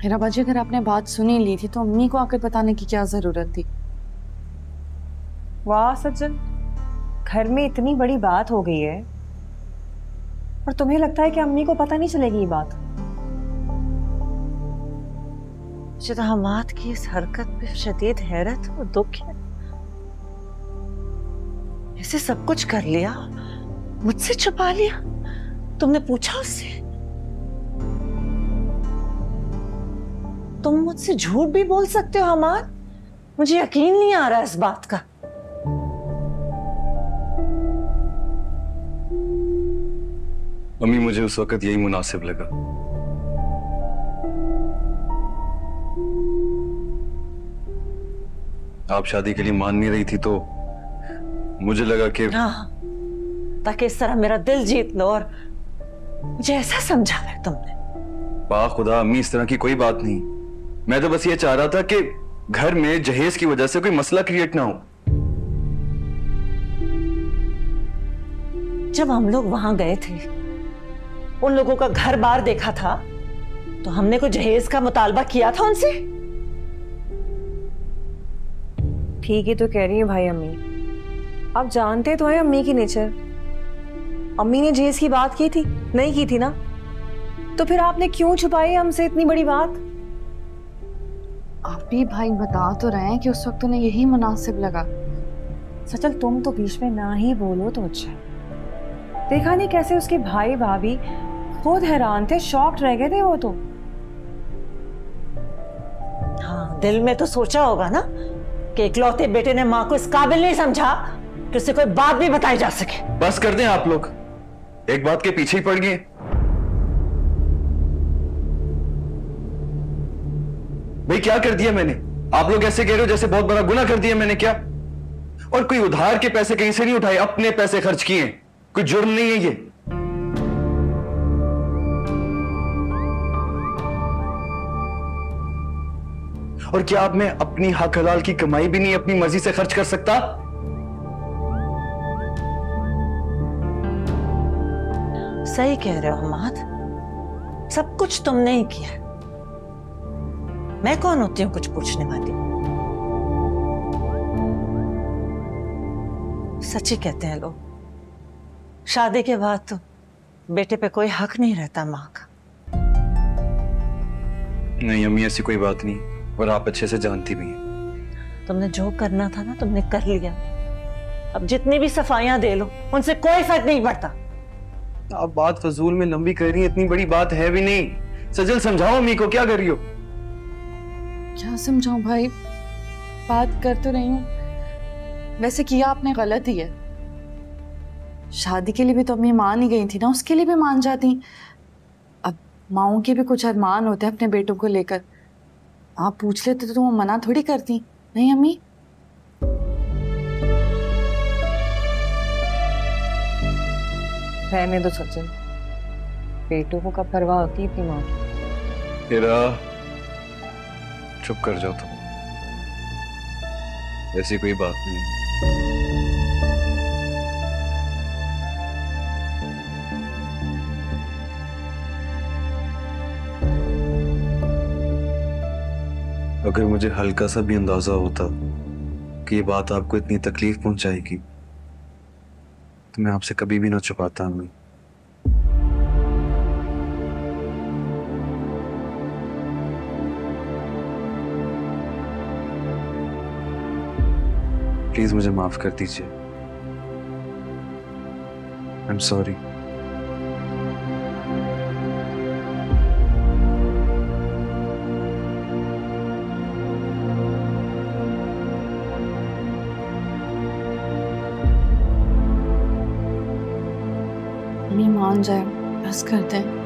हीरा बाजी, अगर आपने बात सुनी ली थी तो अम्मी को आकर बताने की क्या जरूरत थी? वाह सज्जन, घर में इतनी बड़ी बात हो गई है और तुम्हें लगता है कि अम्मी को पता नहीं चलेगी ये बात? मुझे तो हमाद की इस हरकत पे शदीद हैरत और दुख है। ऐसे सब कुछ कर लिया, मुझसे छुपा लिया। तुमने पूछा उससे? तुम मुझसे झूठ भी बोल सकते हो हमाद? मुझे यकीन नहीं आ रहा इस बात का। मम्मी, मुझे उस वक्त यही मुनासिब लगा। आप शादी के लिए मान नहीं रही थी तो मुझे लगा कि हाँ, ताकि इस तरह मेरा दिल जीत लो और मुझे ऐसा समझा है तुमने। बा खुदा अम्मी, इस तरह की कोई बात नहीं। मैं तो बस ये चाह रहा था कि घर में जहेज की वजह से कोई मसला क्रिएट ना हो। जब हम लोग वहां गए थे, उन लोगों का घर बार देखा था, तो हमने कोई जहेज का मुतालबा किया था उनसे? ठीक ही तो कह रही है भाई अम्मी। आप जानते तो हैं अम्मी की नेचर। अम्मी ने जहेज की बात की थी? नहीं की थी ना? तो फिर आपने क्यों छुपाई हमसे इतनी बड़ी बात? आप भी भाई बता तो रहे हैं कि उस वक्त उन्हें यही मुनासिब लगा। सचल, तुम तो बीच में ना ही बोलो तो अच्छा है। देखा नहीं कैसे उसके भाई भाभी खुद हैरान थे, शॉक्ड रह गए थे वो तो। हाँ, दिल में तो सोचा होगा ना कि इकलौते बेटे ने माँ को इस काबिल नहीं समझा कि उससे कोई बात भी बताई जा सके। बस कर दें आप लोग, एक बात के पीछे ही पड़ गए। भाई क्या कर दिया मैंने? आप लोग ऐसे कह रहे हो जैसे बहुत बड़ा गुनाह कर दिया मैंने। क्या? और कोई उधार के पैसे कहीं से नहीं उठाए, अपने पैसे खर्च किए। कोई जुर्म नहीं है ये। और क्या अब मैं अपनी हक हलाल की कमाई भी नहीं अपनी मर्जी से खर्च कर सकता? सही कह रहे हो हमाद, सब कुछ तुमने ही किया। मैं कौन होती हूं कुछ पूछने वाली? सच ही कहते हैं लोग, शादी के बाद तो बेटे पे कोई हक नहीं रहता माँ का। नहीं अम्मी, ऐसी कोई बात नहीं, और आप अच्छे से जानती भी हैं। तुमने जो करना था ना, तुमने कर लिया। अब जितनी भी सफाइयां दे लो, उनसे कोई फर्क नहीं पड़ता। आप बात फजूल में लंबी कर रही हैं, इतनी बड़ी बात है भी नहीं। सजल, समझाओ अम्मी को, क्या कर रही हो? क्या समझाऊं भाई, बात कर तो रही हूँ। वैसे किया आपने गलत ही है। शादी के लिए भी तो अम्मी मान ही गई थी ना, उसके लिए भी मान जाती। अब माओं के भी कुछ अरमान होते हैं अपने बेटों को लेकर। आप पूछ लेते तो वो मना थोड़ी करती। नहीं अम्मी? रहने दो सचिन, बेटों को कब परवाह होती है इतनी माँ की। तेरा चुप कर जाओ तुम, ऐसी कोई बात नहीं। अगर मुझे हल्का सा भी अंदाजा होता कि ये बात आपको इतनी तकलीफ पहुंचाएगी तो मैं आपसे कभी भी ना छुपाता। अम्मी, प्लीज मुझे माफ कर दीजिए। I am sorry. अम्मी मान जाए, बस कर दें।